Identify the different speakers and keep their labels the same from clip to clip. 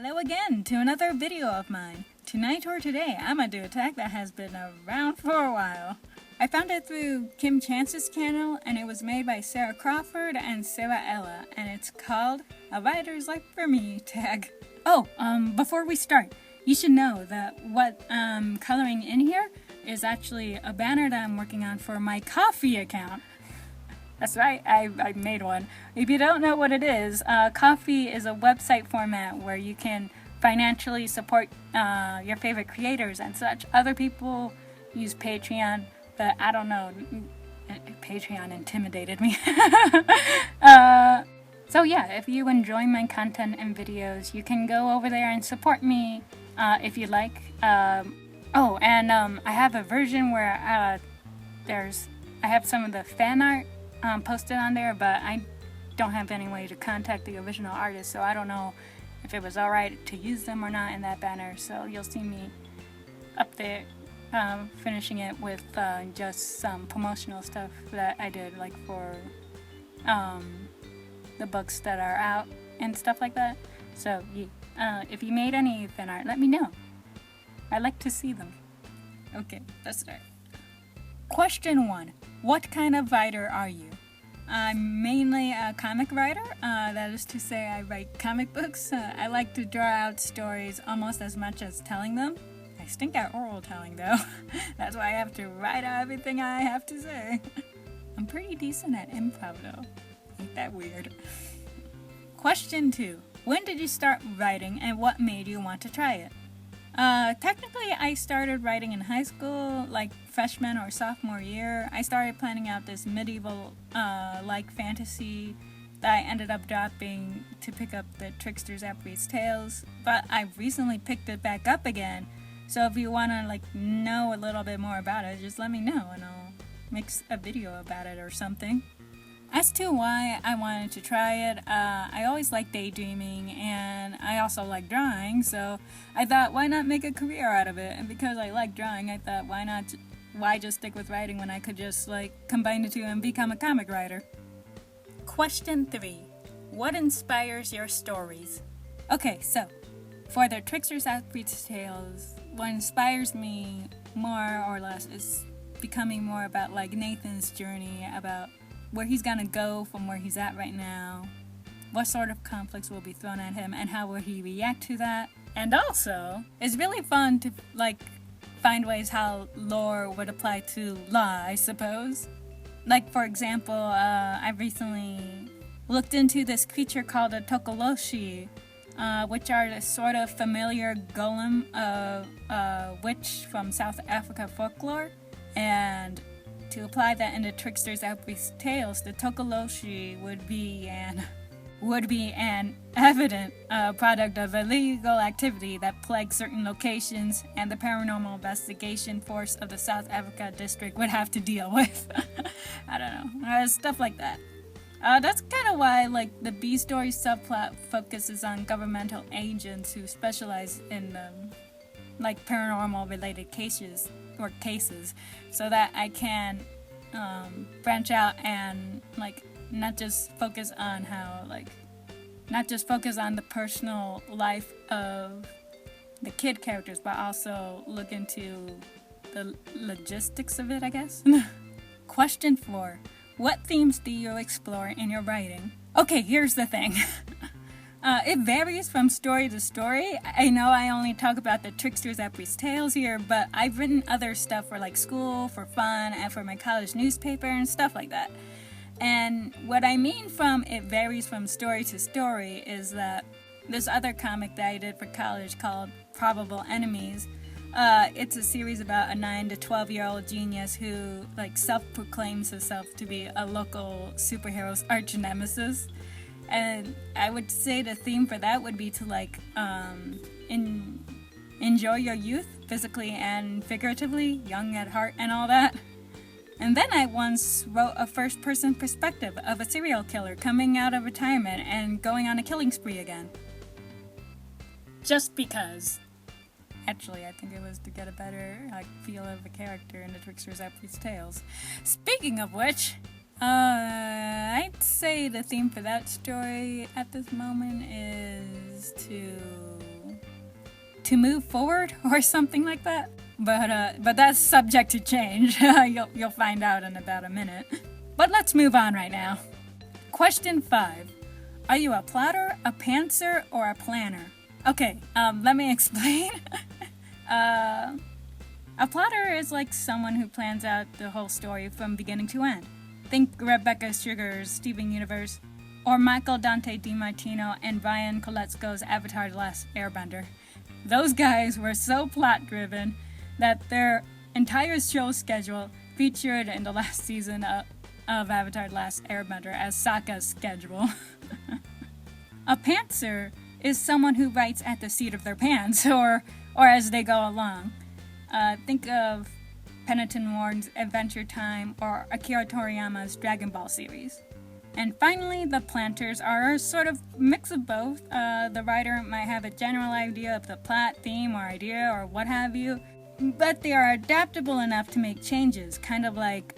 Speaker 1: Hello again to another video of mine. Tonight or today, I'm gonna do a tag that has been around for a while. I found it through Kim Chance's channel, and it was made by Sarah Crawford and Sarah Ella, and it's called A Writer's Life for Me tag. Oh, before we start, you should know that what I'm coloring in here is actually a banner that I'm working on for my Ko-fi account. That's right, I made one. If you don't know what it is, Ko-fi is a website format where you can financially support your favorite creators and such. Other people use Patreon, but I don't know. Patreon intimidated me. So yeah, if you enjoy my content and videos, you can go over there and support me if you like. I have a version where I have some of the fan art posted on there, but I don't have any way to contact the original artist, so I don't know if it was alright to use them or not in that banner. So you'll see me up there finishing it with just some promotional stuff that I did, like for the books that are out and stuff like that. So if you made any fan art, let me know. I'd like to see them. Okay, let's start. Question 1. What kind of writer are you? I'm mainly a comic writer. That is to say, I write comic books. I like to draw out stories almost as much as telling them. I stink at oral telling, though. That's why I have to write out everything I have to say. I'm pretty decent at improv, though. Ain't that weird? Question 2. When did you start writing, and what made you want to try it? Technically, I started writing in high school, like freshman or sophomore year. I started planning out this medieval, fantasy that I ended up dropping to pick up the Tricksters, Abreast tales, but I recently picked it back up again. So if you want to, know a little bit more about it, just let me know and I'll make a video about it or something. As to why I wanted to try it, I always liked daydreaming, and I also like drawing, so I thought, why not make a career out of it? And because I like drawing, I thought, why just stick with writing when I could just, combine the two and become a comic writer? Question 3. What inspires your stories? Okay, so, for the Tricksters Abreast tales, what inspires me more or less is becoming more about, Nathan's journey, about where he's gonna go from where he's at right now, what sort of conflicts will be thrown at him, and how will he react to that. And also, it's really fun to find ways how lore would apply to law, I suppose. For example, I recently looked into this creature called a Tokoloshi, which are the sort of familiar golem witch from South Africa folklore, and to apply that in the Tricksters Abreast tales, the Tokoloshi would be an evident product of illegal activity that plagues certain locations, and the paranormal investigation force of the South Africa district would have to deal with. I don't know, stuff like that. That's kind of why, the B story subplot focuses on governmental agents who specialize in paranormal related cases, so that I can branch out and not just focus on the personal life of the kid characters, but also look into the logistics of it, I guess. Question 4. What themes do you explore in your writing? Okay, here's the thing. It varies from story to story. I know I only talk about the Tricksters Abreast tales here, but I've written other stuff for school, for fun, and for my college newspaper and stuff like that. And what I mean from it varies from story to story is that this other comic that I did for college called Probable Enemies, it's a series about a 9 to 12-year-old genius who self-proclaims himself to be a local superhero's arch nemesis. And I would say the theme for that would be to enjoy your youth, physically and figuratively, young at heart and all that. And then I once wrote a first-person perspective of a serial killer coming out of retirement and going on a killing spree again. Just because. Actually, I think it was to get a better feel of a character in the Tricksters Abreast tales. Speaking of which, I'd say the theme for that story at this moment is to to move forward or something like that. But that's subject to change. You'll find out in about a minute. But let's move on right now. Question 5. Are you a plotter, a pantser, or a planner? Okay, let me explain. A plotter is like someone who plans out the whole story from beginning to end. Think Rebecca Sugar's Steven Universe, or Michael Dante DiMartino and Ryan Koletzko's Avatar: The Last Airbender. Those guys were so plot-driven that their entire show schedule featured in the last season of Avatar: The Last Airbender as Sokka's schedule. A pantser is someone who writes at the seat of their pants, or as they go along. Think of Penitent Ward's Adventure Time or Akira Toriyama's Dragon Ball series. And finally, the planters are a sort of mix of both. The writer might have a general idea of the plot, theme, or idea, or what have you, but they are adaptable enough to make changes, kind of like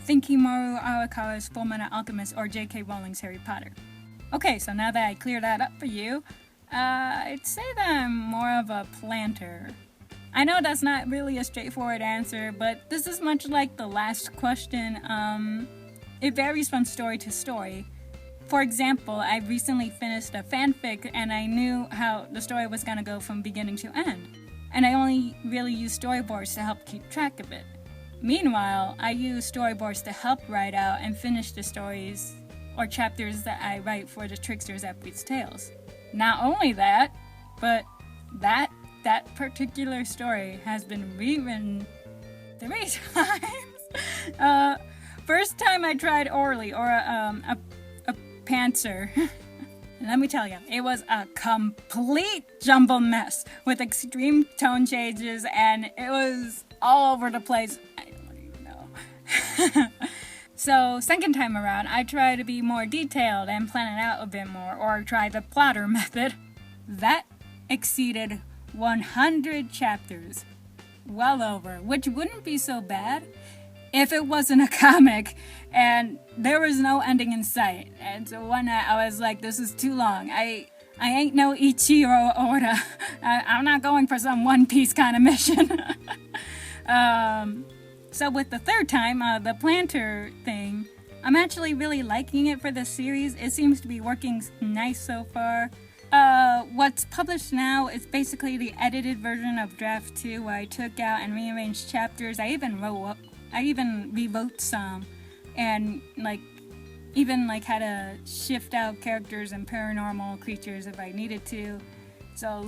Speaker 1: Thinkimaru Arakawa's Fullmetal Alchemist or J.K. Rowling's Harry Potter. Okay, so now that I cleared that up for you, I'd say that I'm more of a planter. I know that's not really a straightforward answer, but this is much like the last question. It varies from story to story. For example, I recently finished a fanfic and I knew how the story was going to go from beginning to end. And I only really used storyboards to help keep track of it. Meanwhile, I use storyboards to help write out and finish the stories or chapters that I write for the Tricksters Abreast tales. Not only that, but that particular story has been rewritten 3 times. First time I tried orally, or a pantser. Let me tell you, it was a complete jumble mess with extreme tone changes, and it was all over the place. I don't even know. So, second time around, I tried to be more detailed and plan it out a bit more, or try the plotter method. That exceeded 100 chapters. Well over, which wouldn't be so bad if it wasn't a comic and there was no ending in sight. And so one night I was like, this is too long. I ain't no Ichiro Oda. I'm not going for some One Piece kind of mission. So with the third time, the planter thing, I'm actually really liking it for the series. It seems to be working nice so far. What's published now is basically the edited version of Draft 2, where I took out and rearranged chapters. I even rewrote some, and even had to shift out characters and paranormal creatures if I needed to. So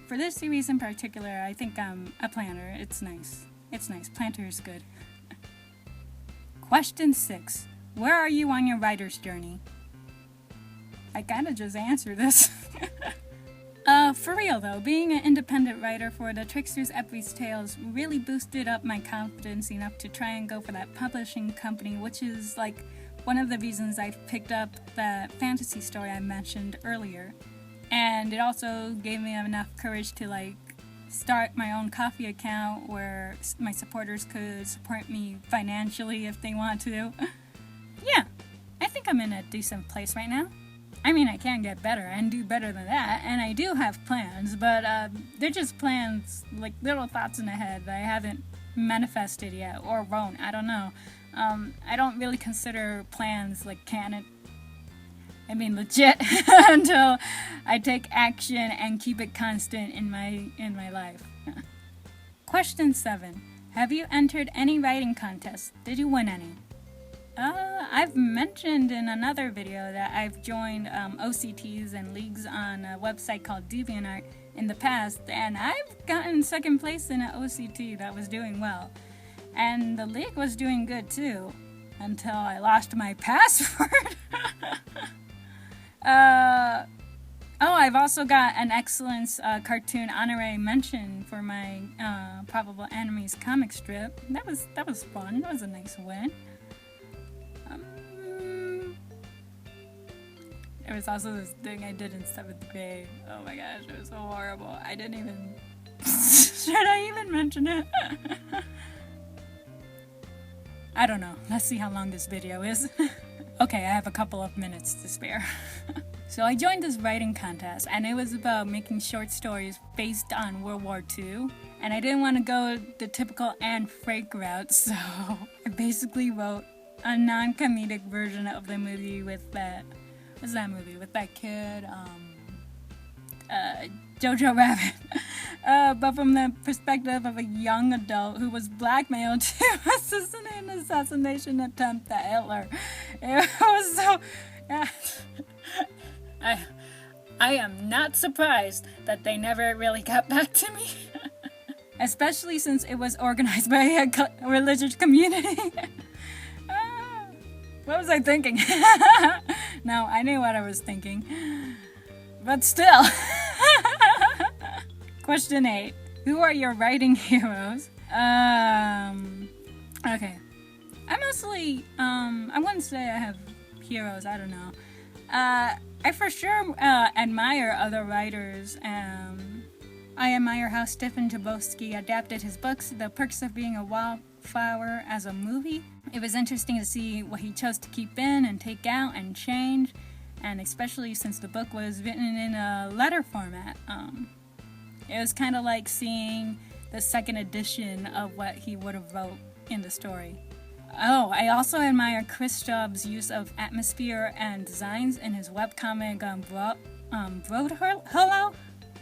Speaker 1: for this series in particular, I think I'm a planner. It's nice. Planter is good. Question 6. Where are you on your writer's journey? I kinda just answered this. For real though, being an independent writer for the Tricksters Abreast Tales really boosted up my confidence enough to try and go for that publishing company, which is one of the reasons I picked up that fantasy story I mentioned earlier. And it also gave me enough courage to start my own Ko-fi account where my supporters could support me financially if they want to. Yeah, I think I'm in a decent place right now. I mean, I can get better and do better than that, and I do have plans, but they're just plans, little thoughts in the head that I haven't manifested yet, or won't, I don't know. I don't really consider plans canon. I mean, legit, until I take action and keep it constant in my life. Question 7. Have you entered any writing contests? Did you win any? I've mentioned in another video that I've joined OCTs and leagues on a website called DeviantArt in the past, and I've gotten second place in an OCT that was doing well. And the league was doing good too, until I lost my password. I've also got an Excellence cartoon honorary mention for my Probable Enemies comic strip. That was fun. That was a nice win. There was also this thing I did in 7th grade. Oh my gosh, it was so horrible. I didn't even... Should I even mention it? I don't know. Let's see how long this video is. Okay, I have a couple of minutes to spare. So I joined this writing contest, and it was about making short stories based on World War II. And I didn't want to go the typical Anne Frank route, so I basically wrote a non-comedic version of the movie with that... What's that movie? With that kid, Jojo Rabbit. But from the perspective of a young adult who was blackmailed to assassinate an assassination attempt at Hitler. It was so... Yeah. I am not surprised that they never really got back to me. Especially since it was organized by a religious community. What was I thinking? No, I knew what I was thinking. But still. Question 8. Who are your writing heroes? Okay. I mostly, I wouldn't say I have heroes, I don't know. I for sure admire other writers. I admire how Stephen Chbosky adapted his books, The Perks of Being a Wildflower, as a movie. It was interesting to see what he chose to keep in and take out and change, and especially since the book was written in a letter format. It was kind of like seeing the second edition of what he would have wrote in the story. Oh, I also admire Chris Stubbs' use of atmosphere and designs in his webcomic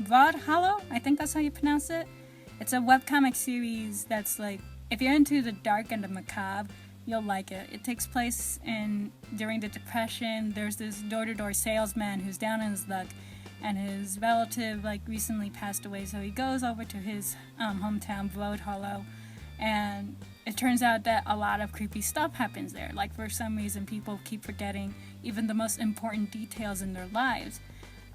Speaker 1: Broad Hollow, I think that's how you pronounce it. It's a webcomic series that's like, if you're into the dark and the macabre, you'll like it. It takes place during the Depression. There's this door-to-door salesman who's down in his luck, and his relative recently passed away, so he goes over to his hometown, Broad Hollow, and it turns out that a lot of creepy stuff happens there. Like, for some reason, people keep forgetting even the most important details in their lives.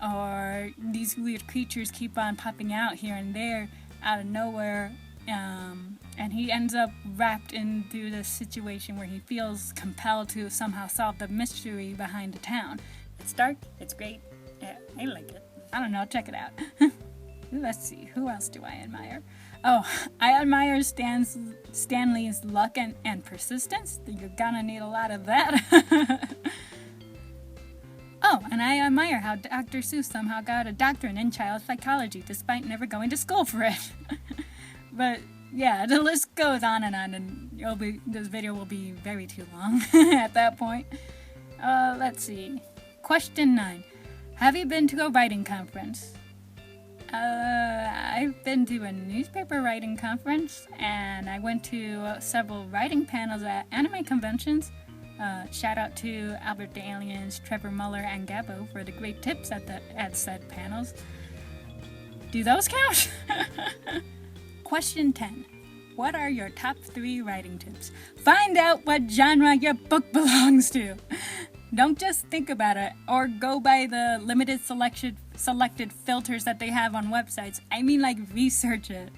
Speaker 1: Or these weird creatures keep on popping out here and there out of nowhere. And he ends up wrapped into this situation where he feels compelled to somehow solve the mystery behind the town. It's dark. It's great. Yeah, I like it. I don't know. Check it out. Let's see. Who else do I admire? Oh, I admire Stanley's luck and persistence. You're gonna need a lot of that. Oh, and I admire how Dr. Seuss somehow got a doctorate in child psychology despite never going to school for it. But yeah, the list goes on, and this video will be very too long at that point. Let's see. Question 9. Have you been to a writing conference? I've been to a newspaper writing conference, and I went to several writing panels at anime conventions. Shout out to Albert the Aliens, Trevor Muller, and Gabbo for the great tips at said panels. Do those count? Question 10. What are your top 3 writing tips? Find out what genre your book belongs to. Don't just think about it or go by the limited selected filters that they have on websites. I mean, research it.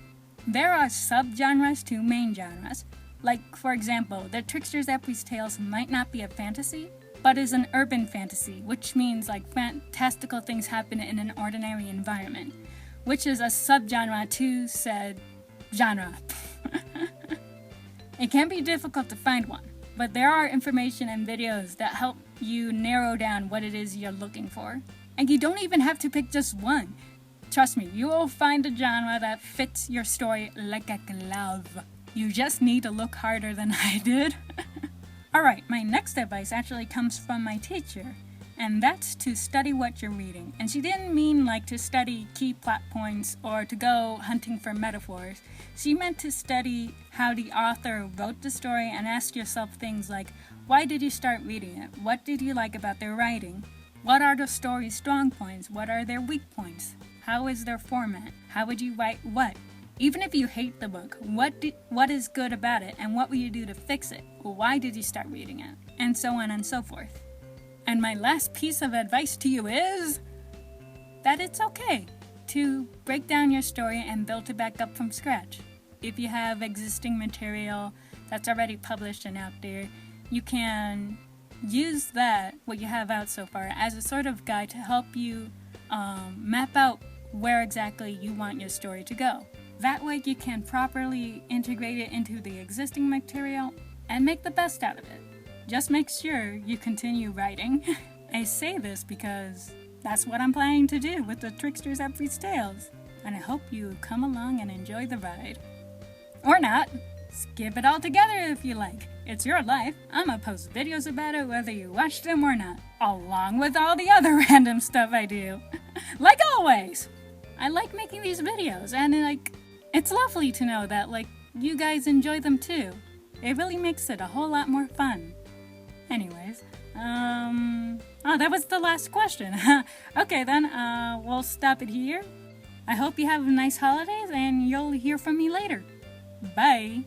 Speaker 1: There are subgenres to main genres. Like, for example, the Tricksters' Abreast tales might not be a fantasy, but is an urban fantasy, which means fantastical things happen in an ordinary environment, which is a subgenre to said genre. It can be difficult to find one, but there are information and videos that help you narrow down what it is you're looking for. And you don't even have to pick just one. Trust me, you will find a genre that fits your story like a glove. You just need to look harder than I did. Alright, my next advice actually comes from my teacher, and that's to study what you're reading. And she didn't mean to study key plot points or to go hunting for metaphors. She meant to study how the author wrote the story and ask yourself things like, why did you start reading it? What did you like about their writing? What are the story's strong points? What are their weak points? How is their format? How would you write what? Even if you hate the book, what is good about it, and what will you do to fix it? Why did you start reading it? And so on and so forth. And my last piece of advice to you is that it's okay to break down your story and build it back up from scratch. If you have existing material that's already published and out there, you can use what you have out so far as a sort of guide to help you map out where exactly you want your story to go. That way you can properly integrate it into the existing material and make the best out of it. just make sure you continue writing. I say this because that's what I'm planning to do with the Tricksters Abreast Tales, and I hope you come along and enjoy the ride. Or not. Skip it all together if you like. It's your life. I'ma post videos about it whether you watch them or not, along with all the other random stuff I do. Like always! I like making these videos, and it's lovely to know that you guys enjoy them too. It really makes it a whole lot more fun. Anyways, that was the last question. Okay then, we'll stop it here. I hope you have nice holidays and you'll hear from me later. Bye!